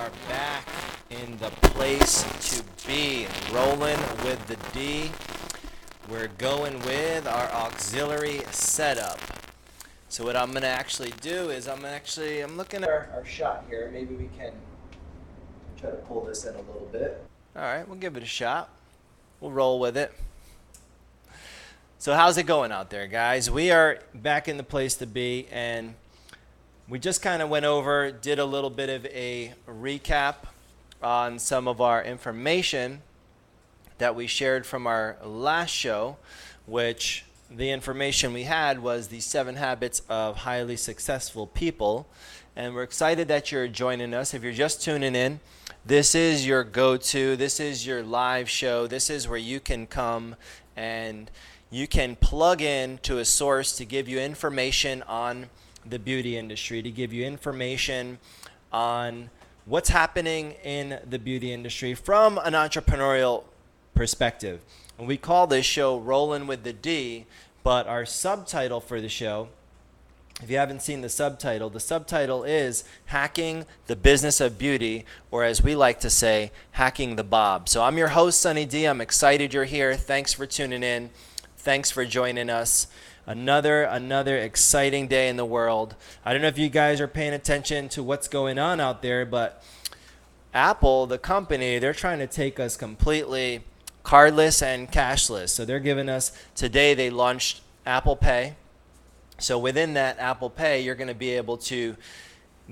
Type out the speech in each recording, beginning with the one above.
are back in the place to be, rolling with the D. We're going with our auxiliary setup. So what I'm going to actually do is I'm looking at our shot here. Maybe we can try to pull this in a little bit. All right, we'll give it a shot. We'll roll with it. So how's it going out there, guys? We are back in the place to be, and we just kind of went over, did a little bit of a recap on some of our information that we shared from our last show, which the information we had was the 7 habits of highly successful people. And we're excited that you're joining us. If you're just tuning in, this is your go-to. This is your live show. This is where you can come and you can plug in to a source to give you information on the beauty industry, to give you information on what's happening in the beauty industry from an entrepreneurial perspective. And we call this show Rollin' with the D, but our subtitle for the show, if you haven't seen the subtitle is Hacking the Business of Beauty, or as we like to say, Hacking the Bob. So I'm your host, Sunny D. I'm excited you're here. Thanks for tuning in. Thanks for joining us. Another exciting day in the world. I don't know if you guys are paying attention to what's going on out there, but Apple, the company, they're trying to take us completely cardless and cashless. So they're giving us, today they launched Apple Pay. So within that Apple Pay, you're going to be able to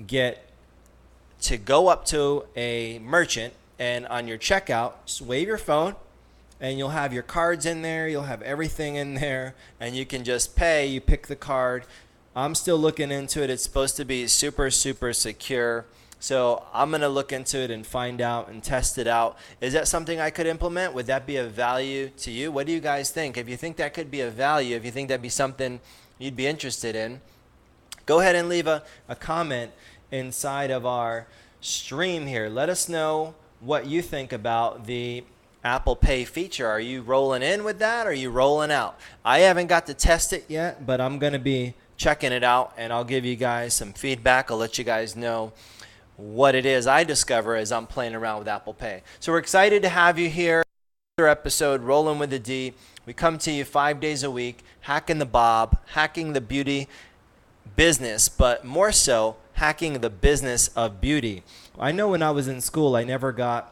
go up to a merchant, and on your checkout, just wave your phone, and you'll have your cards in there, you'll have everything in there, and you can just pay. You pick the card. I'm still looking into it. It's supposed to be super secure. So I'm going to look into it and find out and test it out. Is that something I could implement? Would that be of value to you? What do you guys think? If you think that could be of value, if you think that'd be something you'd be interested in, go ahead and leave a comment inside of our stream here. Let us know what you think about the Apple Pay feature. Are you rolling in with that? Or are you rolling out? I haven't got to test it yet, but I'm going to be checking it out, and I'll give you guys some feedback. I'll let you guys know what it is I discover as I'm playing around with Apple Pay. So we're excited to have you here. Another episode, Rolling with the D. We come to you 5 days a week, hacking the Bob, hacking the beauty business, but more so, hacking the business of beauty. I know when I was in school, I never got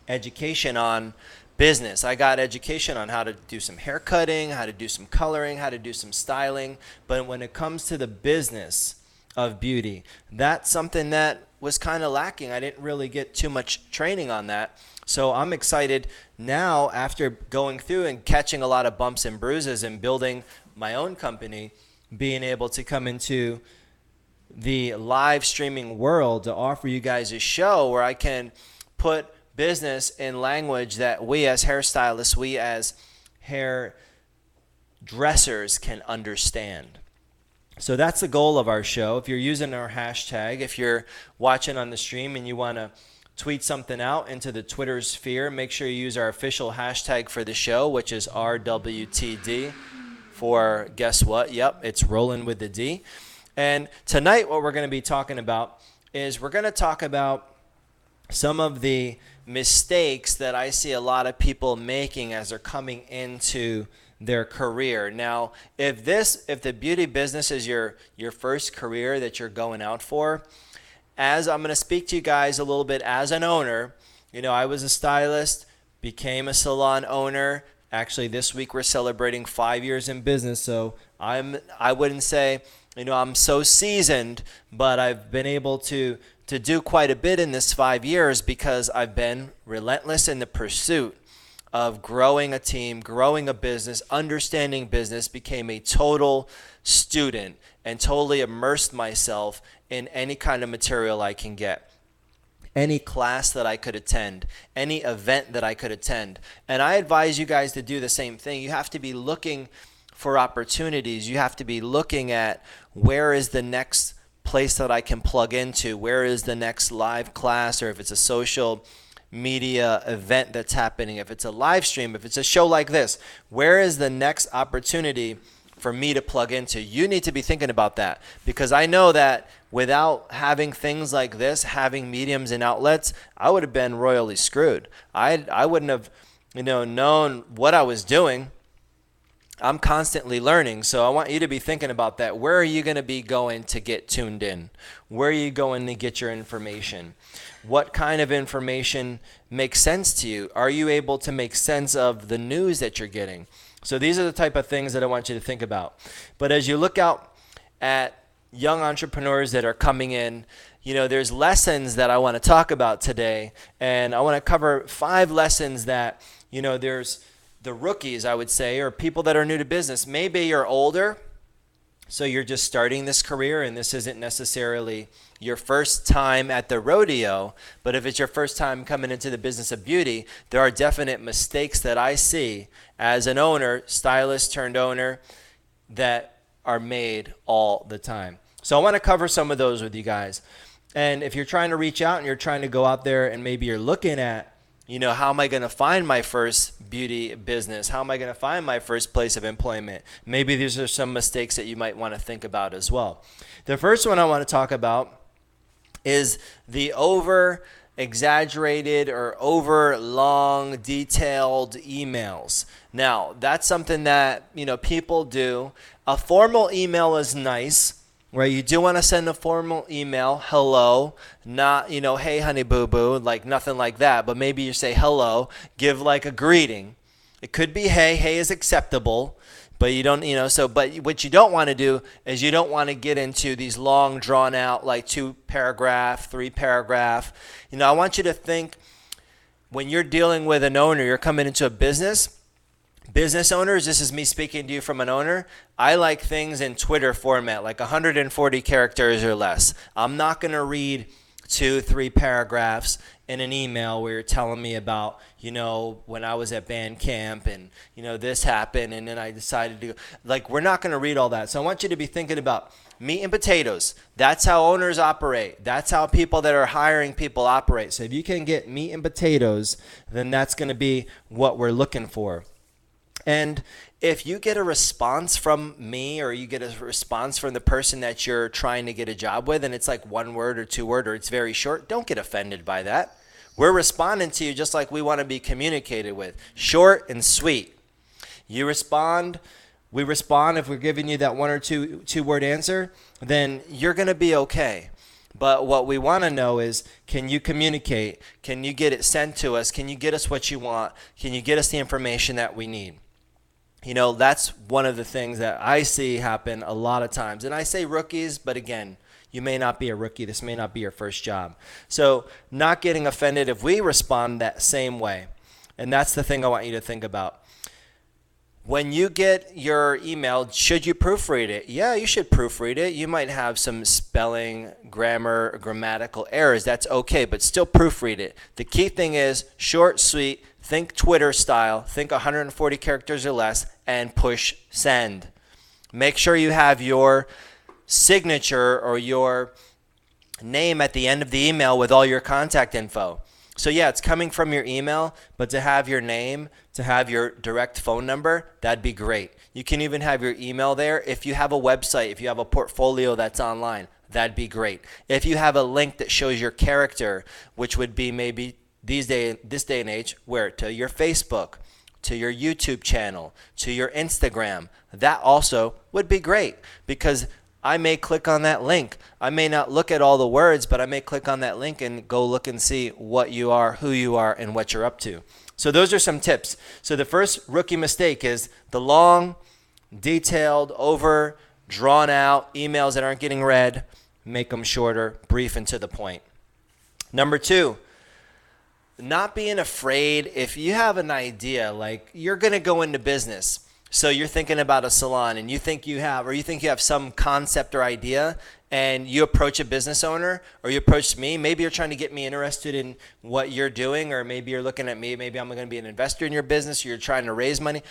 education on business. I got education on how to do some hair cutting, how to do some coloring, how to do some styling. But when it comes to the business of beauty, that's something that was kind of lacking. I didn't really get too much training on that. So I'm excited now, after going through and catching a lot of bumps and bruises and building my own company, being able to come into the live streaming world to offer you guys a show where I can put business in language that we as hairstylists, we as hair dressers can understand. So that's the goal of our show. If you're using our hashtag, if you're watching on the stream and you want to tweet something out into the Twitter sphere, make sure you use our official hashtag for the show, which is RWTD for, guess what? Yep, it's Rolling with the D. And tonight what we're going to be talking about is we're going to talk about some of the mistakes that I see a lot of people making as they're coming into their career. Now, if the beauty business is your first career that you're going out for, as I'm going to speak to you guys a little bit as an owner, I was a stylist, became a salon owner. Actually, this week we're celebrating 5 years in business, so I wouldn't say, I'm so seasoned, but I've been able to do quite a bit in this 5 years because I've been relentless in the pursuit of growing a team, growing a business, understanding business, became a total student and totally immersed myself in any kind of material I can get, any class that I could attend, any event that I could attend. And I advise you guys to do the same thing. You have to be looking for opportunities. You have to be looking at where is the next place that I can plug into, where is the next live class, or if it's a social media event that's happening, if it's a live stream, if it's a show like this, where is the next opportunity for me to plug into. You need to be thinking about that, because I know that without having things like this, having mediums and outlets, I would have been royally screwed. I wouldn't have, known what I was doing. I'm constantly learning, so I want you to be thinking about that. Where are you going to be going to get tuned in? Where are you going to get your information? What kind of information makes sense to you? Are you able to make sense of the news that you're getting? So these are the type of things that I want you to think about. But as you look out at young entrepreneurs that are coming in, there's lessons that I want to talk about today, and I want to cover 5 lessons that, there's the rookies, I would say, or people that are new to business. Maybe you're older, so you're just starting this career, and this isn't necessarily your first time at the rodeo. But if it's your first time coming into the business of beauty, there are definite mistakes that I see as an owner, stylist turned owner, that are made all the time. So I want to cover some of those with you guys. And if you're trying to reach out and you're trying to go out there and maybe you're looking at, how am I going to find my first beauty business? How am I going to find my first place of employment? Maybe these are some mistakes that you might want to think about as well. The first one I want to talk about is the over exaggerated or over long detailed emails. Now, that's something that, people do. A formal email is nice. Where you do want to send a formal email, hello, not, hey, honey, boo-boo, like nothing like that. But maybe you say hello, give like a greeting. It could be hey. Hey is acceptable, but you don't, but what you don't want to do is you don't want to get into these long, drawn out, like 2-paragraph, 3-paragraph. I want you to think when you're dealing with an owner, you're coming into a business owners, this is me speaking to you from an owner. I like things in Twitter format, like 140 characters or less. I'm not going to read 2-3 paragraphs in an email where you're telling me about, when I was at band camp and, this happened and then I decided to go. Like, we're not going to read all that. So I want you to be thinking about meat and potatoes. That's how owners operate. That's how people that are hiring people operate. So if you can get meat and potatoes, then that's going to be what we're looking for. And if you get a response from me or you get a response from the person that you're trying to get a job with and it's like 1 word or 2 word or it's very short, don't get offended by that. We're responding to you just like we want to be communicated with. Short and sweet. You respond, we respond. If we're giving you that 1 or 2 word answer, then you're going to be okay. But what we want to know is, can you communicate? Can you get it sent to us? Can you get us what you want? Can you get us the information that we need? That's one of the things that I see happen a lot of times. And I say rookies, but again, you may not be a rookie. This may not be your first job. So not getting offended if we respond that same way. And that's the thing I want you to think about. When you get your email, should you proofread it? Yeah, you should proofread it. You might have some spelling, grammar, grammatical errors. That's okay, but still proofread it. The key thing is short, sweet, think Twitter style, think 140 characters or less, and push send. Make sure you have your signature or your name at the end of the email with all your contact info. So yeah, it's coming from your email, but to have your name, to have your direct phone number, that'd be great. You can even have your email there. If you have a website, if you have a portfolio that's online, that'd be great. If you have a link that shows your character, which would be maybe this day and age, where to your Facebook, to your YouTube channel, to your Instagram, that also would be great, because I may click on that link. I may not look at all the words, but I may click on that link and go look and see what you are, who you are, and what you're up to. So those are some tips. So the first rookie mistake is the long, detailed, over, drawn out emails that aren't getting read. Make them shorter, brief, and to the point. Number 2, not being afraid. If you have an idea, like you're going to go into business, so you're thinking about a salon and you think you have some concept or idea, and you approach a business owner, or you approach me. Maybe you're trying to get me interested in what you're doing, or maybe you're looking at me. Maybe I'm going to be an investor in your business, or you're trying to raise money.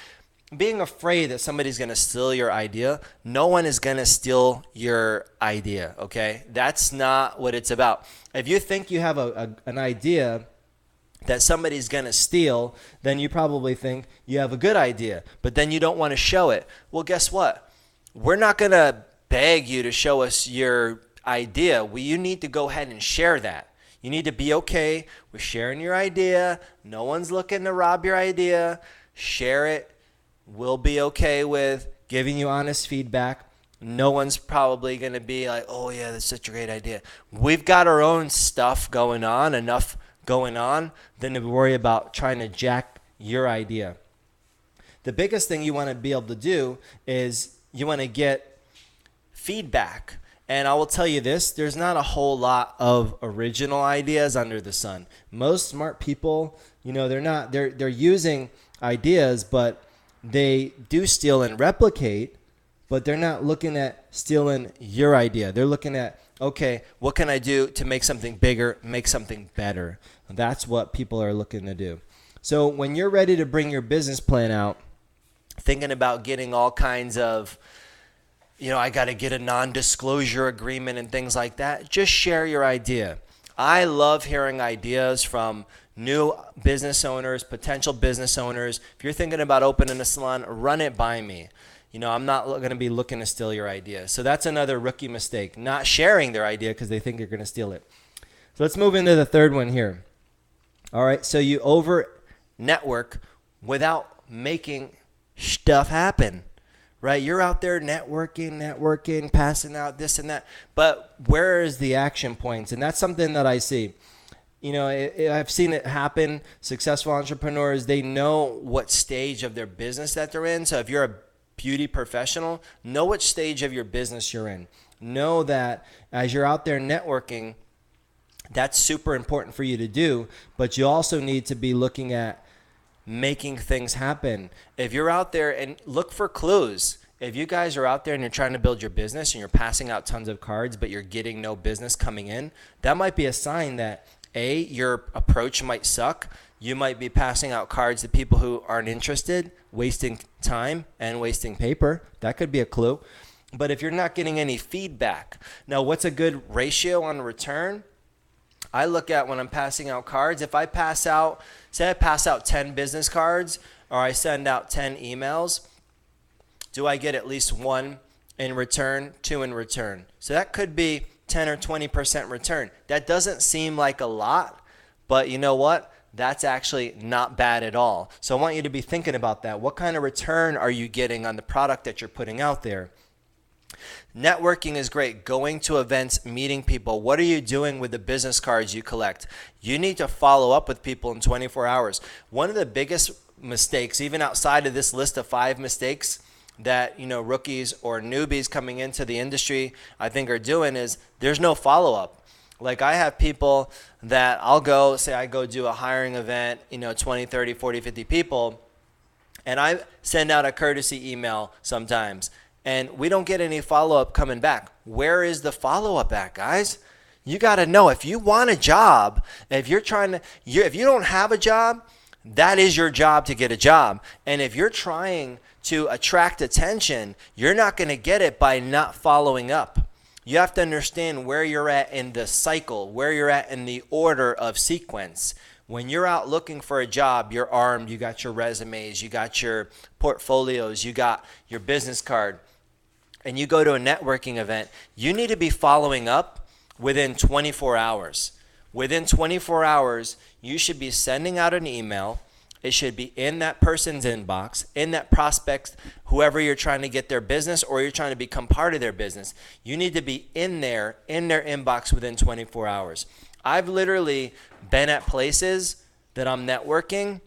Being afraid that somebody's going to steal your idea. No one is going to steal your idea, okay? That's not what it's about. If you think you have an idea that somebody's going to steal, then you probably think you have a good idea, but then you don't want to show it. Well, guess what? we're not going to beg you to show us your idea. You need to go ahead and share that. You need to be okay with sharing your idea. No one's looking to rob your idea. Share it. We'll be okay with giving you honest feedback. No one's probably going to be like, oh, yeah, that's such a great idea. We've got our own stuff going on, enough going on, than to worry about trying to jack your idea. The biggest thing you want to be able to do is you want to get feedback. And I will tell you this, there's not a whole lot of original ideas under the sun. Most smart people, they're using ideas, but they do steal and replicate, but they're not looking at stealing your idea. They're looking at, okay, what can I do to make something bigger, make something better? That's what people are looking to do. So when you're ready to bring your business plan out, thinking about getting all kinds of, I got to get a non-disclosure agreement and things like that, just share your idea. I love hearing ideas from new business owners, potential business owners. If you're thinking about opening a salon, run it by me. I'm not going to be looking to steal your idea. So that's another rookie mistake, not sharing their idea because they think you're going to steal it. So let's move into the third one here. All right, so you over-network without making stuff happen, right? You're out there networking, passing out this and that. But where is the action points? And that's something that I see. I've seen it happen. Successful entrepreneurs, they know what stage of their business that they're in. So if you're a beauty professional, know which stage of your business you're in. Know that as you're out there networking, that's super important for you to do, but you also need to be looking at making things happen. If you're out there, and look for clues. If you guys are out there and you're trying to build your business and you're passing out tons of cards, but you're getting no business coming in, that might be a sign that A, your approach might suck. You might be passing out cards to people who aren't interested, wasting time and wasting paper. That could be a clue. But if you're not getting any feedback, now what's a good ratio on return? I look at when I'm passing out cards. If I pass out, say I pass out 10 business cards or I send out 10 emails, do I get at least 1 in return, 2 in return? So that could be 10 or 20% return. That doesn't seem like a lot, but you know what? That's actually not bad at all. So I want you to be thinking about that. What kind of return are you getting on the product that you're putting out there? Networking is great. Going to events, meeting people. What are you doing with the business cards you collect? You need to follow up with people in 24 hours. One of the biggest mistakes, even outside of this list of 5 mistakes that rookies or newbies coming into the industry I think are doing, is there's no follow-up. Like I have people that I go do a hiring event, 20, 30, 40, 50 people, and I send out a courtesy email sometimes, and we don't get any follow-up coming back. Where is the follow-up at, guys? You got to know, if you want a job, if you don't have a job, that is your job to get a job. And if you're trying to attract attention, you're not going to get it by not following up. You have to understand where you're at in the cycle, where you're at in the order of sequence. When you're out looking for a job, you're armed, you got your resumes, you got your portfolios, you got your business card, and you go to a networking event, you need to be following up within 24 hours. Within 24 hours, you should be sending out an email. It should be in that person's inbox, in that prospect, whoever you're trying to get their business or you're trying to become part of their business. You need to be in their inbox within 24 hours. I've literally been at places that I'm networking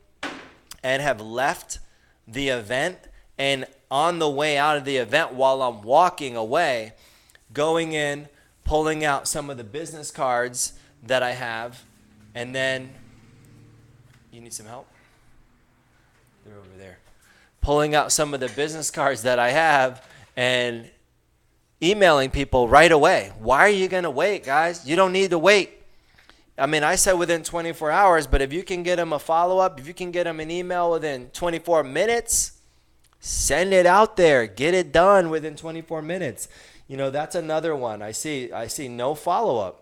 and have left the event, and on the way out of the event while I'm walking away, going in, pulling out some of the business cards that I have, and then, you need some help? They're over there. Pulling out some of the business cards that I have and emailing people right away. Why are you going to wait, guys? You don't need to wait. I mean, I said within 24 hours, but if you can get them a follow-up, if you can get them an email within 24 minutes, send it out there. Get it done within 24 minutes. That's another one. I see no follow-up.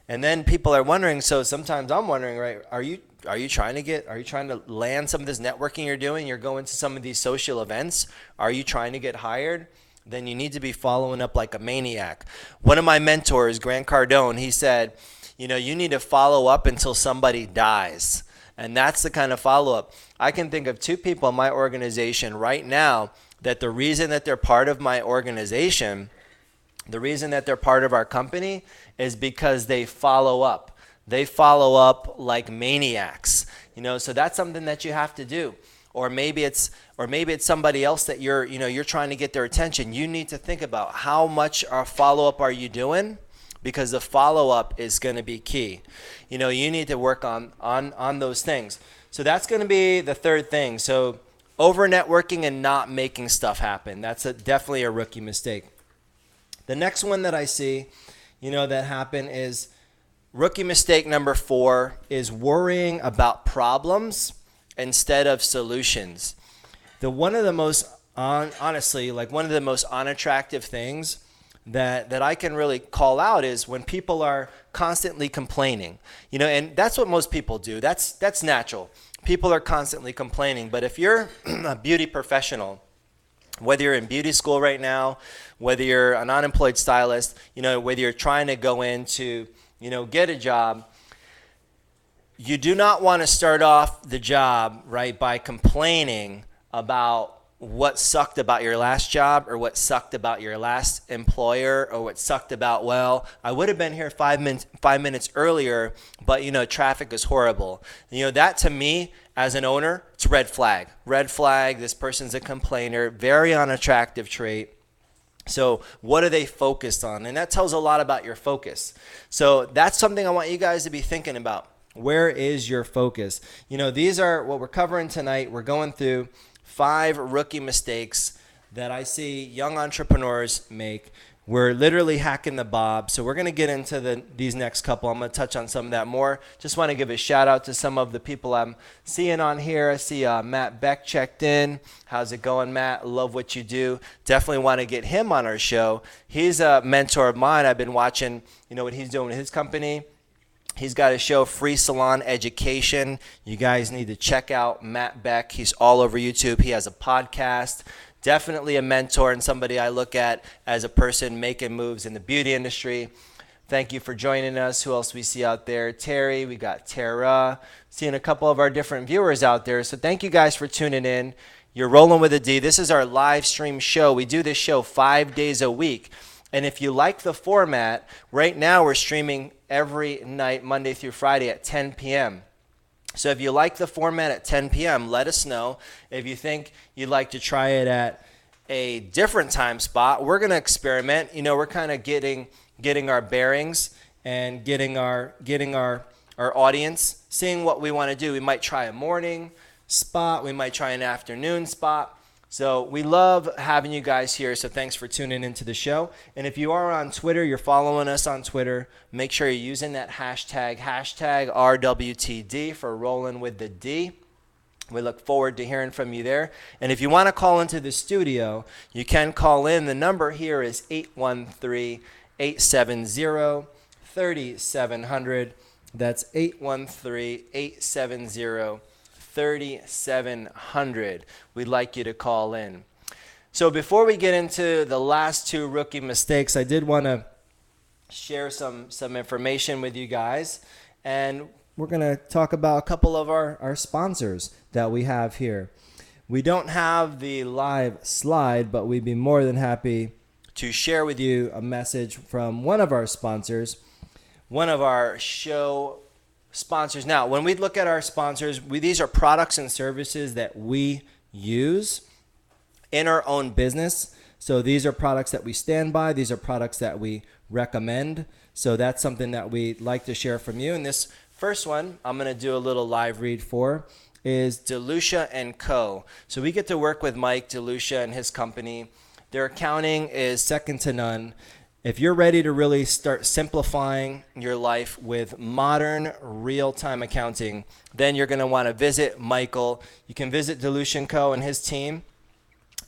And then people are wondering, so sometimes I'm wondering, right, are you Are you trying to land some of this networking you're doing? You're going to some of these social events. Are you trying to get hired? Then you need to be following up like a maniac. One of my mentors, Grant Cardone, he said, you need to follow up until somebody dies. And that's the kind of follow-up. I can think of 2 people in my organization right now that the reason that they're part of my organization, the reason that they're part of our company is because they follow up. They follow up like maniacs, so that's something that you have to do. Or maybe it's somebody else that you're trying to get their attention. You need to think about how much follow-up are you doing, because the follow-up is going to be key. You need to work on those things. So that's going to be the third thing. So over networking and not making stuff happen. That's definitely a rookie mistake. The next one that I see, that happen is rookie mistake number 4 is worrying about problems instead of solutions. One of the most unattractive things that I can really call out is when people are constantly complaining. And that's what most people do. That's natural. People are constantly complaining. But if you're a beauty professional, whether you're in beauty school right now, whether you're an unemployed stylist, whether you're trying to go into get a job, you do not want to start off the job, right, by complaining about what sucked about your last job or what sucked about your last employer or what sucked about, well, I would have been here 5 minutes earlier, but, traffic is horrible. That to me, as an owner, it's red flag. Red flag, this person's a complainer, very unattractive trait. So what are they focused on? And that tells a lot about your focus. So that's something I want you guys to be thinking about. Where is your focus? These are what we're covering tonight. We're going through 5 rookie mistakes that I see young entrepreneurs make. We're literally hacking the bob. So we're going to get into these next couple. I'm going to touch on some of that more. Just want to give a shout out to some of the people I'm seeing on here. I see Matt Beck checked in. How's it going, Matt? Love what you do. Definitely want to get him on our show. He's a mentor of mine. I've been watching, what he's doing with his company. He's got a show, Free Salon Education. You guys need to check out Matt Beck. He's all over YouTube. He has a podcast. Definitely a mentor and somebody I look at as a person making moves in the beauty industry. Thank you for joining us. Who else we see out there? Terry, we got Tara. Seeing a couple of our different viewers out there. So thank you guys for tuning in. You're rolling with a D. This is our live stream show. We do this show 5 days a week. And if you like the format, right now we're streaming every night, Monday through Friday at 10 p.m. So if you like the format at 10 p.m., let us know. If you think you'd like to try it at a different time spot, we're going to experiment. We're kind of getting our bearings and getting our audience, seeing what we want to do. We might try a morning spot. We might try an afternoon spot. So we love having you guys here, so thanks for tuning into the show. And if you are on Twitter, you're following us on Twitter, make sure you're using that hashtag RWTD for Rolling with the D. We look forward to hearing from you there. And if you want to call into the studio, you can call in. The number here is 813-870-3700. That's 813-870-3700. 3700. We'd like you to call in. So before we get into the last 2 rookie mistakes, I did want to share some information with you guys. And we're going to talk about a couple of our sponsors that we have here. We don't have the live slide, but we'd be more than happy to share with you a message from one of our sponsors, one of our show sponsors. Now, when we look at our sponsors, these are products and services that we use in our own business. So these are products that we stand by. These are products that we recommend. So that's something that we'd like to share from you. And this first one, I'm going to do a little live read for, is DeLucia & Co. So we get to work with Mike DeLucia and his company. Their accounting is second to none. If you're ready to really start simplifying your life with modern real-time accounting, then you're going to want to visit Michael. You can visit DeLucia & Co. and his team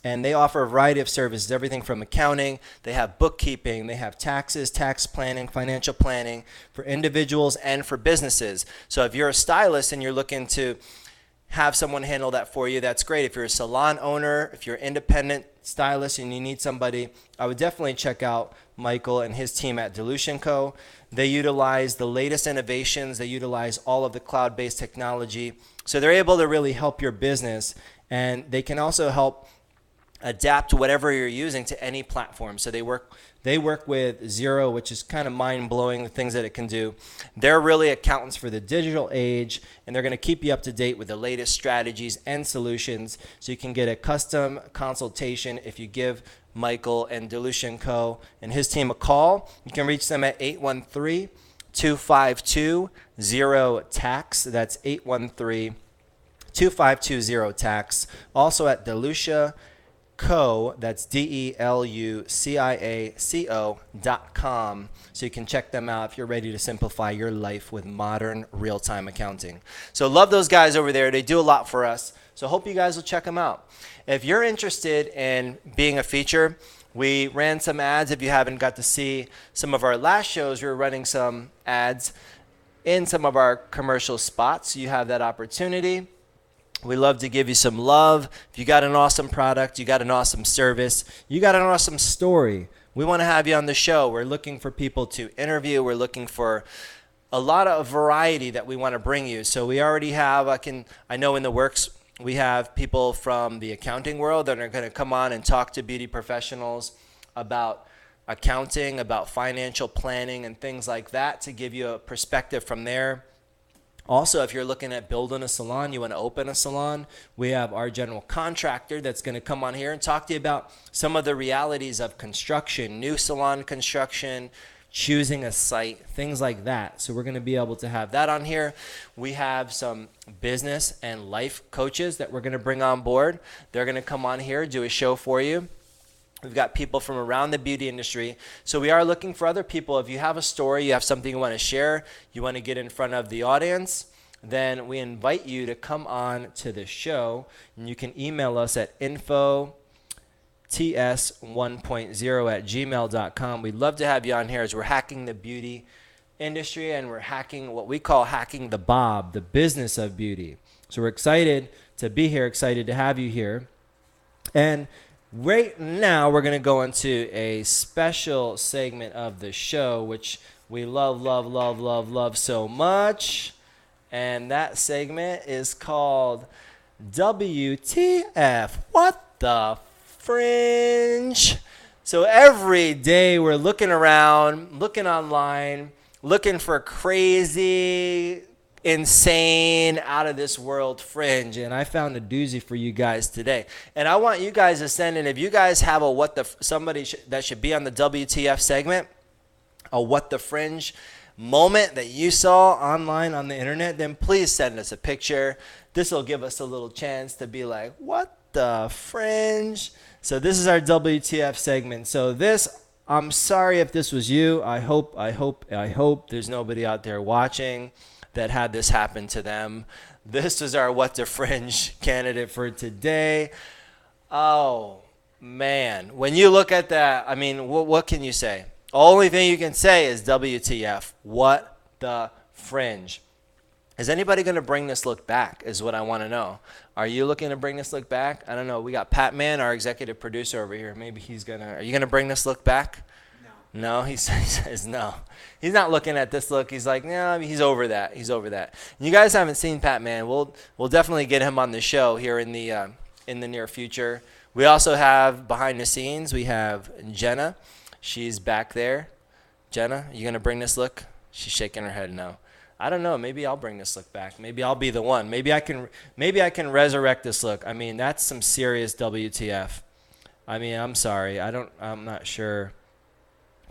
And they offer a variety of services, everything from accounting, they have bookkeeping, they have taxes, tax planning, financial planning for individuals and for businesses. So if you're a stylist and you're looking to have someone handle that for you, that's great. If you're a salon owner, if you're an independent stylist and you need somebody, I would definitely check out Michael and his team at Delusion Co. They utilize the latest innovations. They utilize all of the cloud-based technology. So they're able to really help your business, and they can also help adapt whatever you're using to any platform. So they work with Xero, which is kind of mind-blowing, the things that it can do. They're really accountants for the digital age, and they're going to keep you up to date with the latest strategies and solutions, so you can get a custom consultation if you give Michael and Delusion Co. and his team a call. You can reach them at 813-252-0-TAX. That's 813-252-0-TAX. Also at Delucia Co, that's DELUCIACO.com. So you can check them out if you're ready to simplify your life with modern real-time accounting. So love those guys over there. They do a lot for us. So hope you guys will check them out. If you're interested in being a feature, we ran some ads. If you haven't got to see some of our last shows, we were running some ads in some of our commercial spots. You have that opportunity. We love to give you some love. If you got an awesome product, you got an awesome service, you got an awesome story, we want to have you on the show. We're looking for people to interview. We're looking for a lot of variety that we want to bring you. So we already have, I know in the works, we have people from the accounting world that are going to come on and talk to beauty professionals about accounting, about financial planning and things like that, to give you a perspective from there. Also, if you're looking at building a salon, you want to open a salon, we have our general contractor that's going to come on here and talk to you about some of the realities of construction, new salon construction, choosing a site, things like that. So we're going to be able to have that on here. We have some business and life coaches that we're going to bring on board. They're going to come on here, do a show for you. We've got people from around the beauty industry. So we are looking for other people. If you have a story, you have something you want to share, you want to get in front of the audience, then we invite you to come on to the show. And you can email us at infots1.0@gmail.com. We'd love to have you on here as we're hacking the beauty industry, and we're hacking what we call hacking the Bob, the business of beauty. So we're excited to be here, excited to have you here. And right now, we're going to go into a special segment of the show, which we love so much. And that segment is called WTF, What the Fringe? So every day we're looking around, looking online, looking for crazy, insane, out of this world fringe, and I found a doozy for you guys today. And I want you guys to send in, if you guys have a that should be on the WTF segment, a what the fringe moment that you saw online on the internet, then please send us a picture. This will give us a little chance to be like, what the fringe? So this is our WTF segment. So this, I'm sorry if this was you. I hope there's nobody out there watching that had this happen to them. This is our What the Fringe candidate for today. Oh, man. When you look at that, I mean, what can you say? Only thing you can say is WTF. What the Fringe. Is anybody going to bring this look back is what I want to know. Are you looking to bring this look back? I don't know. We got Pat Man, our executive producer over here. Maybe he's going to. Are you going to bring this look back? No, he says no. He's not looking at this look. He's like, no, he's over that. He's over that. You guys haven't seen Pat Man. We'll definitely get him on the show here in the near future. We also have behind the scenes, we have Jenna. She's back there. Jenna, you gonna bring this look? She's shaking her head no. I don't know. Maybe I'll bring this look back. Maybe I'll be the one. Maybe I can resurrect this look. I mean, that's some serious WTF. I mean, I'm sorry. I'm not sure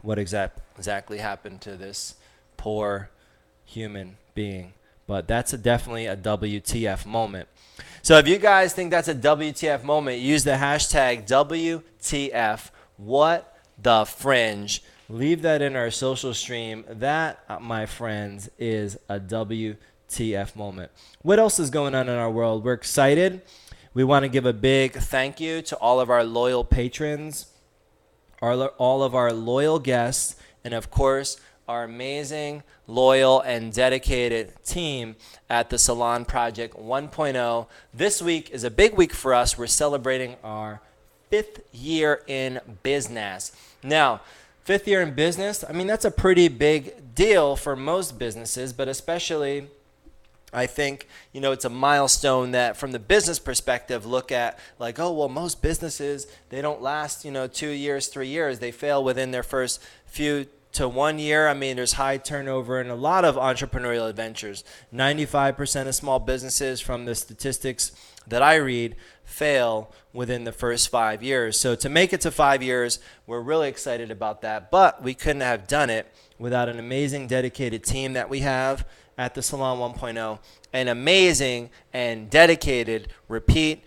what exactly happened to this poor human being. But that's definitely a WTF moment. So if you guys think that's a WTF moment, use the hashtag WTF, What the Fringe. Leave that in our social stream. That, my friends, is a WTF moment. What else is going on in our world? We're excited. We want to give a big thank you to all of our loyal patrons, all of our loyal guests, and of course, our amazing, loyal, and dedicated team at the Salon Project 1.0. This week is a big week for us. We're celebrating our 5th year in business. Now, 5th year in business, I mean, that's a pretty big deal for most businesses, but especially I think, it's a milestone that from the business perspective, look at like, oh, well, most businesses, they don't last, 2 years, 3 years. They fail within their first few to 1 year. I mean, there's high turnover in a lot of entrepreneurial adventures. 95% of small businesses, from the statistics that I read, fail within the first 5 years. So to make it to 5 years, we're really excited about that. But we couldn't have done it without an amazing, dedicated team that we have at the Salon 1.0, an amazing and dedicated, repeat,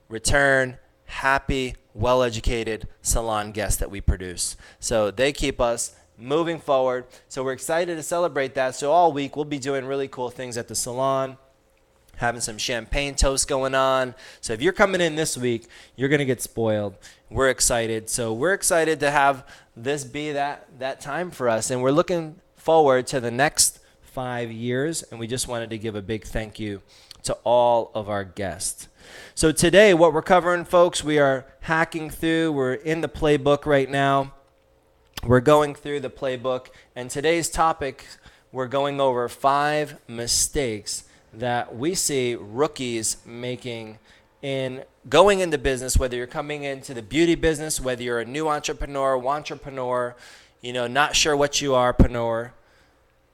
return, happy, well-educated salon guests that we produce. So they keep us moving forward. So we're excited to celebrate that. So all week we'll be doing really cool things at the salon, having some champagne toast going on. So if you're coming in this week, you're going to get spoiled. We're excited. So we're excited to have this be that time for us. And we're looking forward to the next 5 years, and we just wanted to give a big thank you to all of our guests. So today, what we're covering, folks, we are hacking through. We're in the playbook right now. We're going through the playbook, and today's topic, we're going over 5 mistakes that we see rookies making in going into business, whether you're coming into the beauty business, whether you're a new entrepreneur, not sure what you are, preneur.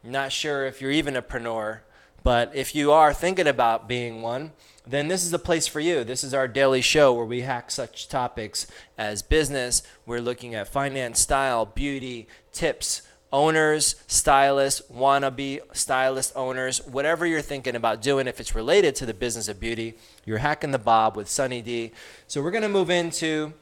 Not sure if you're even a preneur, but if you are thinking about being one, then this is the place for you. This is our daily show where we hack such topics as business. We're looking at finance, style, beauty, tips, owners, stylists, wannabe stylist owners, whatever you're thinking about doing. If it's related to the business of beauty, you're hacking the Bob with Sunny D. So we're going to move into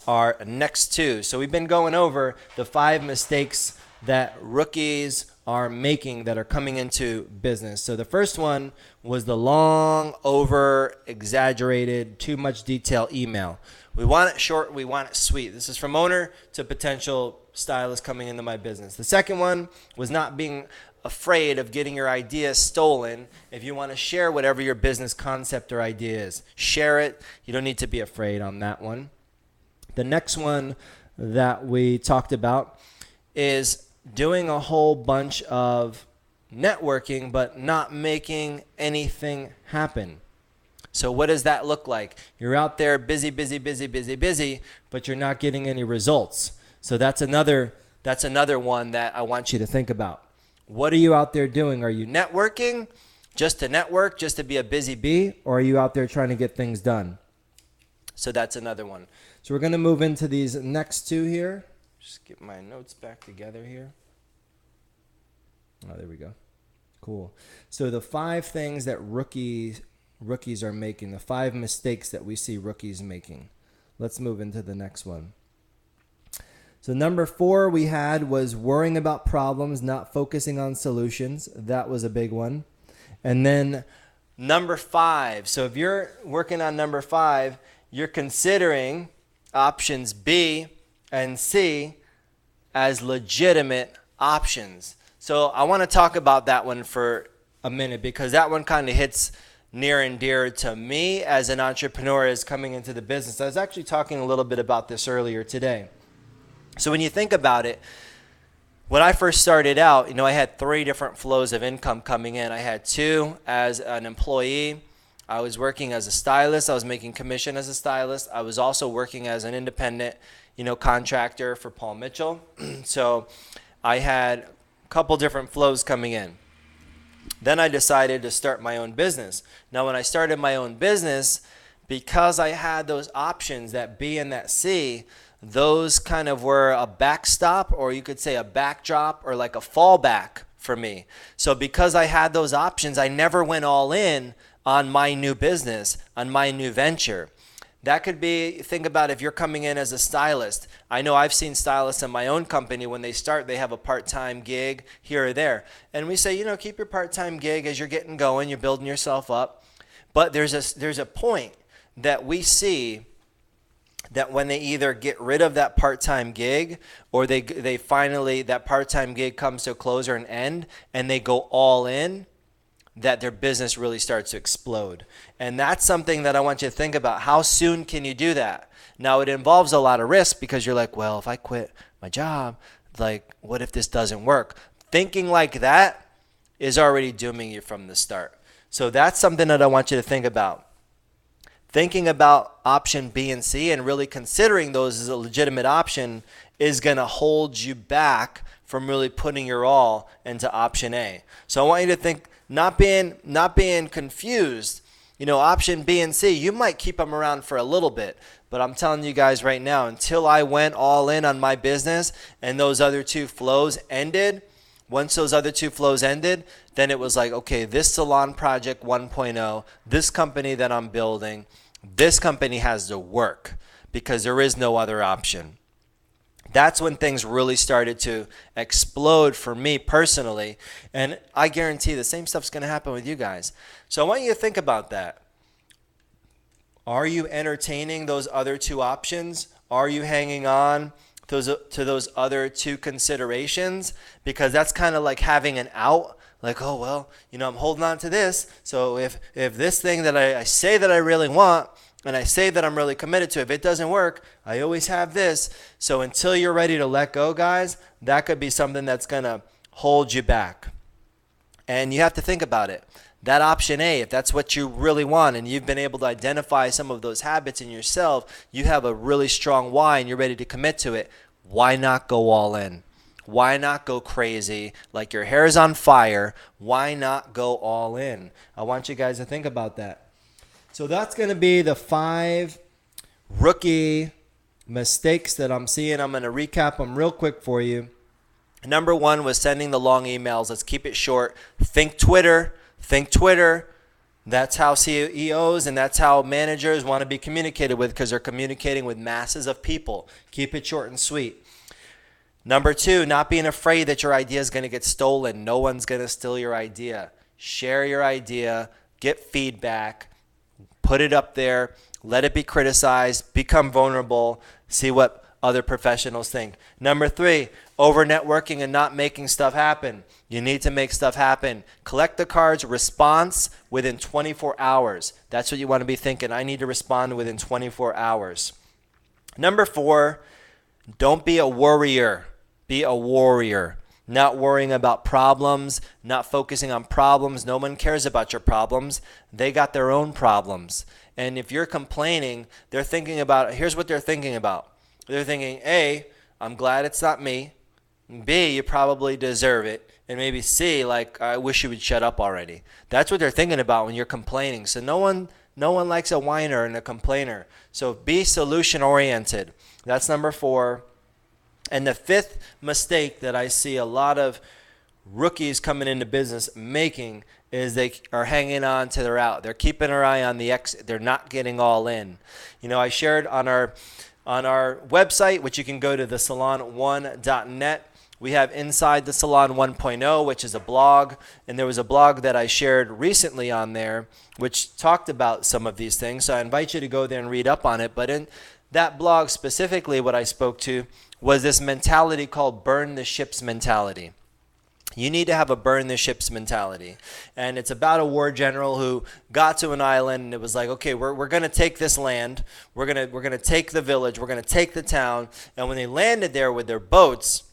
our next 2. So we've been going over the 5 mistakes that rookies are making that are coming into business. So the first one was the long, over exaggerated, too much detail email. We want it short, we want it sweet. This is from owner to potential stylist coming into my business. The second one was not being afraid of getting your idea stolen. If you want to share whatever your business concept or idea is, share it. You don't need to be afraid on that one. The next one that we talked about is doing a whole bunch of networking but not making anything happen. So what does that look like? You're out there busy, but you're not getting any results. So that's another one that I want you to think about. What are you out there doing? Are you networking just to network, just to be a busy bee, or are you out there trying to get things done? So that's another one. So we're going to move into these next 2 here. Just get my notes back together here. Oh, there we go. Cool. So the 5 things that rookies are making, the 5 mistakes that we see rookies making. Let's move into the next one. So number 4 we had was worrying about problems, not focusing on solutions. That was a big one. And then number 5. So if you're working on number 5, you're considering options B and C as legitimate options. So I want to talk about that one for a minute because that one kind of hits near and dear to me as an entrepreneur is coming into the business. I was actually talking a little bit about this earlier today. So when you think about it, when I first started out, I had 3 different flows of income coming in. I had 2 as an employee. I was working as a stylist. I was making commission as a stylist. I was also working as an independent, contractor for Paul Mitchell. So I had a couple different flows coming in. Then I decided to start my own business. Now, when I started my own business, because I had those options, that B and that C, those kind of were a backstop, or you could say a backdrop, or like a fallback for me. So because I had those options, I never went all in on my new business, on my new venture. That could be, think about if you're coming in as a stylist. I know I've seen stylists in my own company, when they start, they have a part-time gig here or there. And we say, keep your part-time gig as you're getting going, you're building yourself up. But there's a point that we see that when they either get rid of that part-time gig, or they finally, that part-time gig comes to a close or an end, and they go all in, that their business really starts to explode. And that's something that I want you to think about. How soon can you do that? Now, it involves a lot of risk, because you're like, well, if I quit my job, like, what if this doesn't work? Thinking like that is already dooming you from the start. So that's something that I want you to think about. Thinking about option B and C and really considering those as a legitimate option is going to hold you back from really putting your all into option A. So I want you to think, not being confused. Option B and C, you might keep them around for a little bit, but I'm telling you guys right now, until I went all in on my business and those other two flows ended, once those other two flows ended, then it was like, okay, this Salon Project 1.0, this company that I'm building, this company has to work, because there is no other option. That's when things really started to explode for me personally. And I guarantee the same stuff's going to happen with you guys. So I want you to think about that. Are you entertaining those other two options? Are you hanging on to those other two considerations? Because that's kind of like having an out. Like, oh, well, I'm holding on to this. So if this thing that I say that I really want, and I say that I'm really committed to, if it doesn't work, I always have this. So until you're ready to let go, guys, that could be something that's going to hold you back. And you have to think about it. That option A, if that's what you really want, and you've been able to identify some of those habits in yourself, you have a really strong why and you're ready to commit to it, why not go all in? Why not go crazy? Like your hair is on fire. Why not go all in? I want you guys to think about that. So that's going to be the 5 rookie mistakes that I'm seeing. I'm going to recap them real quick for you. Number 1 was sending the long emails. Let's keep it short. Think Twitter. Think Twitter. That's how CEOs and that's how managers want to be communicated with, because they're communicating with masses of people. Keep it short and sweet. Number 2, not being afraid that your idea is going to get stolen. No one's going to steal your idea. Share your idea. Get feedback. Put it up there. Let it be criticized. Become vulnerable. See what other professionals think. Number 3, over networking and not making stuff happen. You need to make stuff happen. Collect the cards. Response within 24 hours. That's what you want to be thinking. I need to respond within 24 hours. Number 4, don't be a worrier. Be a warrior. Not worrying about problems, not focusing on problems. No one cares about your problems. They got their own problems. And if you're complaining, they're thinking about, here's what they're thinking about. They're thinking, A, I'm glad it's not me. B, you probably deserve it. And maybe C, like, I wish you would shut up already. That's what they're thinking about when you're complaining. So no one likes a whiner and a complainer. So be solution oriented. That's number 4. And the 5th mistake that I see a lot of rookies coming into business making is they are hanging on to their out. They're keeping their eye on the exit. They're not getting all in. I shared on our website, which you can go to thesalon1.net. We have Inside the Salon 1.0, which is a blog. And there was a blog that I shared recently on there, which talked about some of these things. So I invite you to go there and read up on it. But in that blog specifically, what I spoke to was this mentality called burn the ships mentality. You need to have a burn the ships mentality. And it's about a war general who got to an island and it was like, okay, we're going to take this land. We're going to take the village. We're going to take the town. And when they landed there with their boats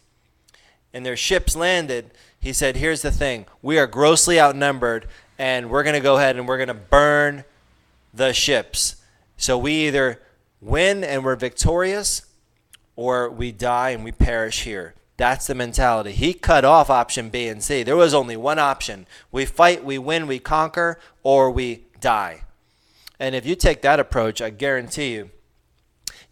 and their ships landed, he said, here's the thing. We are grossly outnumbered and we're going to go ahead and we're going to burn the ships. So we either win and we're victorious, or we die and we perish here. That's the mentality. He cut off option B and C. There was only one option. We fight, we win, we conquer, or we die. And if you take that approach, I guarantee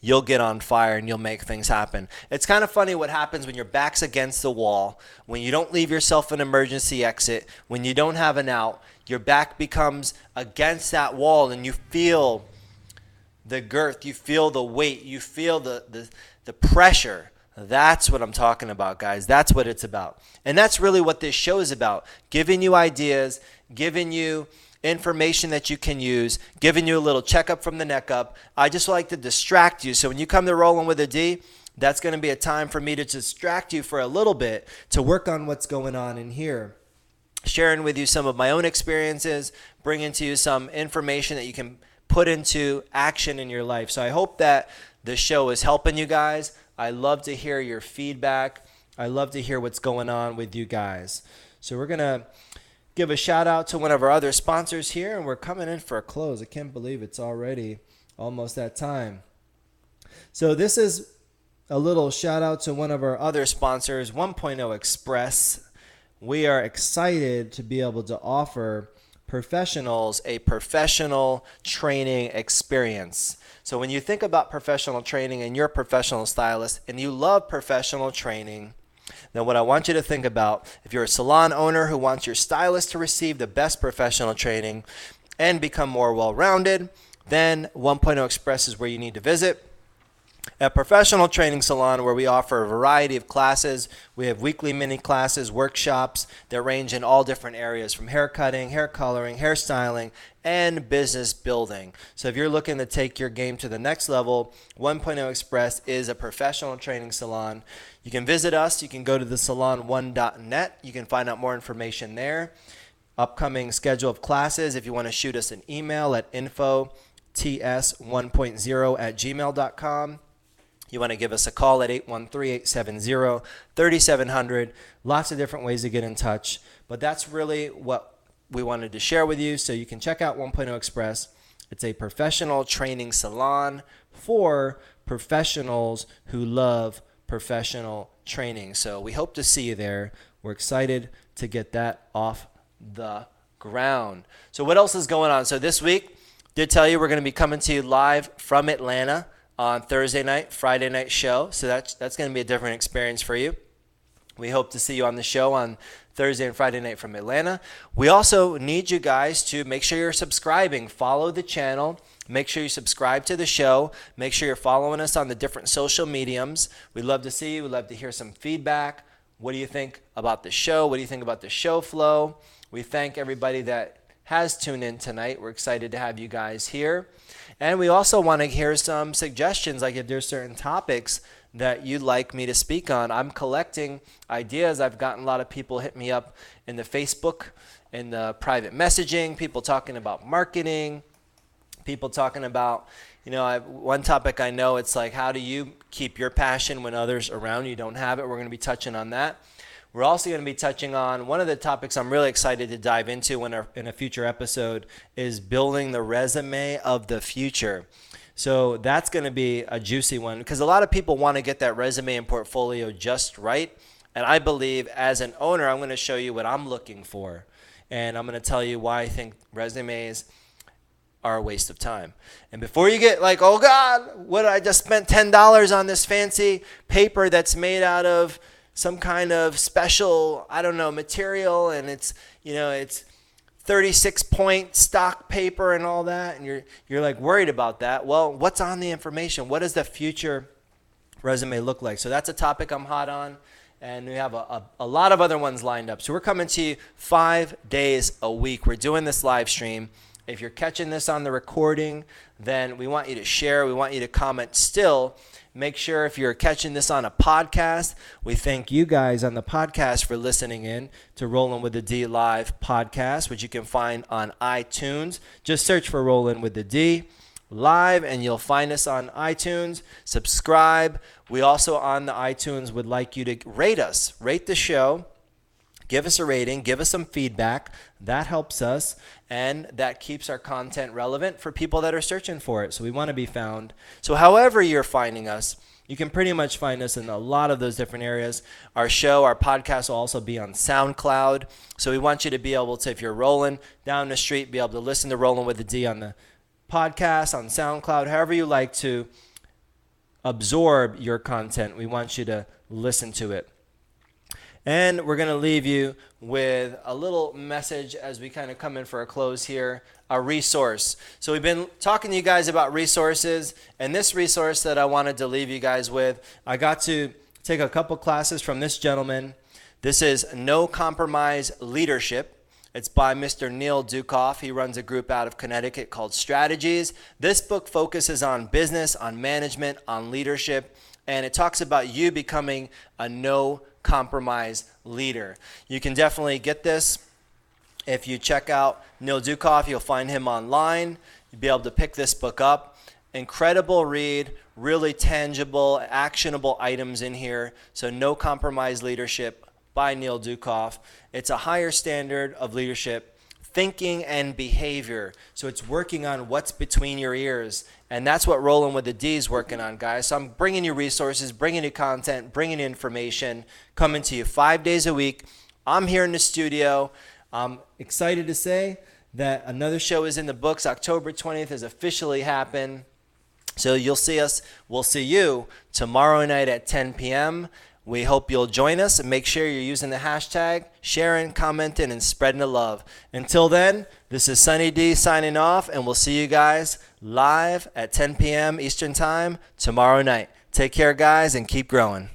you'll get on fire and you'll make things happen. It's kind of funny what happens when your back's against the wall, when you don't leave yourself an emergency exit, when you don't have an out, your back becomes against that wall and you feel the girth, you feel the weight, you feel the pressure. That's what I'm talking about, guys. That's what it's about. And that's really what this show is about. Giving you ideas, giving you information that you can use, giving you a little checkup from the neck up. I just like to distract you. So when you come to Rolling with a D, that's going to be a time for me to distract you for a little bit to work on what's going on in here. Sharing with you some of my own experiences, bringing to you some information that you can put into action in your life. So I hope that the show is helping you guys. I love to hear your feedback. I love to hear what's going on with you guys. So we're going to give a shout out to one of our other sponsors here, and we're coming in for a close. I can't believe it's already almost that time. So this is a little shout out to one of our other sponsors, 1.0 Express. We are excited to be able to offer professionals a professional training experience. So when you think about professional training and you're a professional stylist and you love professional training, then what I want you to think about, if you're a salon owner who wants your stylist to receive the best professional training and become more well-rounded, then 1.0 Express is where you need to visit. A professional training salon where we offer a variety of classes. We have weekly mini classes, workshops that range in all different areas, from hair cutting, hair coloring, hairstyling, and business building. So if you're looking to take your game to the next level, 1.0 Express is a professional training salon. You can visit us. You can go to thesalon1.net. You can find out more information there. Upcoming schedule of classes. If you want to shoot us an email at infots1.0@gmail.com. You want to give us a call at 813-870-3700. Lots of different ways to get in touch. But that's really what we wanted to share with you. So you can check out 1.0 Express. It's a professional training salon for professionals who love professional training. So we hope to see you there. We're excited to get that off the ground. So what else is going on? So this week, did tell you we're going to be coming to you live from Atlanta on Thursday night, Friday night show. So that's going to be a different experience for you. We hope to see you on the show on Thursday and Friday night from Atlanta. We also need you guys to make sure you're subscribing. Follow the channel. Make sure you subscribe to the show. Make sure you're following us on the different social mediums. We'd love to see you. We'd love to hear some feedback. What do you think about the show? What do you think about the show flow? We thank everybody that has tuned in tonight. We're excited to have you guys here. And we also want to hear some suggestions, like if there's certain topics that you'd like me to speak on. I'm collecting ideas. I've gotten a lot of people hit me up in the Facebook, in the private messaging, people talking about marketing, people talking about, one topic I know, it's like, how do you keep your passion when others around you don't have it? We're going to be touching on that. We're also going to be touching on one of the topics I'm really excited to dive into in a future episode is building the resume of the future. So that's going to be a juicy one because a lot of people want to get that resume and portfolio just right. And I believe as an owner, I'm going to show you what I'm looking for. And I'm going to tell you why I think resumes are a waste of time. And before you get like, oh God, what, I just spent $10 on this fancy paper that's made out of some kind of special, material, and it's 36-point stock paper and all that, and you're like worried about that. Well, what's on the information? What does the future resume look like? So that's a topic I'm hot on, and we have a lot of other ones lined up. So we're coming to you 5 days a week. We're doing this live stream. If you're catching this on the recording, then we want you to share. We want you to comment still. Make sure if you're catching this on a podcast, we thank you guys on the podcast for listening in to Rollin' with the D Live podcast, which you can find on iTunes. Just search for Rollin' with the D Live and you'll find us on iTunes. Subscribe. We also on the iTunes would like you to rate us. Rate the show. Give us a rating. Give us some feedback. That helps us, and that keeps our content relevant for people that are searching for it. So we want to be found. So however you're finding us, you can pretty much find us in a lot of those different areas. Our show, our podcast will also be on SoundCloud. So we want you to be able to, if you're rolling down the street, be able to listen to Rollin' with the D on the podcast, on SoundCloud, however you like to absorb your content. We want you to listen to it. And we're going to leave you with a little message as we kind of come in for a close here, a resource. So we've been talking to you guys about resources, and this resource that I wanted to leave you guys with, I got to take a couple classes from this gentleman. This is No Compromise Leadership. It's by Mr. Neil Dukoff. He runs a group out of Connecticut called Strategies. This book focuses on business, on management, on leadership, and it talks about you becoming a no-compromise leader. You can definitely get this. If you check out Neil Dukoff, you'll find him online. You'll be able to pick this book up. Incredible read, really tangible, actionable items in here. So No Compromise Leadership by Neil Dukoff. It's a higher standard of leadership, thinking and behavior. So it's working on what's between your ears. And that's what Rolling with the D is working on, guys. So I'm bringing you resources, bringing you content, bringing you information, coming to you 5 days a week. I'm here in the studio. I'm excited to say that another show is in the books. October 20th has officially happened. So you'll see us, we'll see you tomorrow night at 10 p.m. We hope you'll join us, and make sure you're using the hashtag, sharing, commenting, and spreading the love. Until then, this is Sunny D signing off, and we'll see you guys live at 10 p.m. Eastern Time tomorrow night. Take care, guys, and keep growing.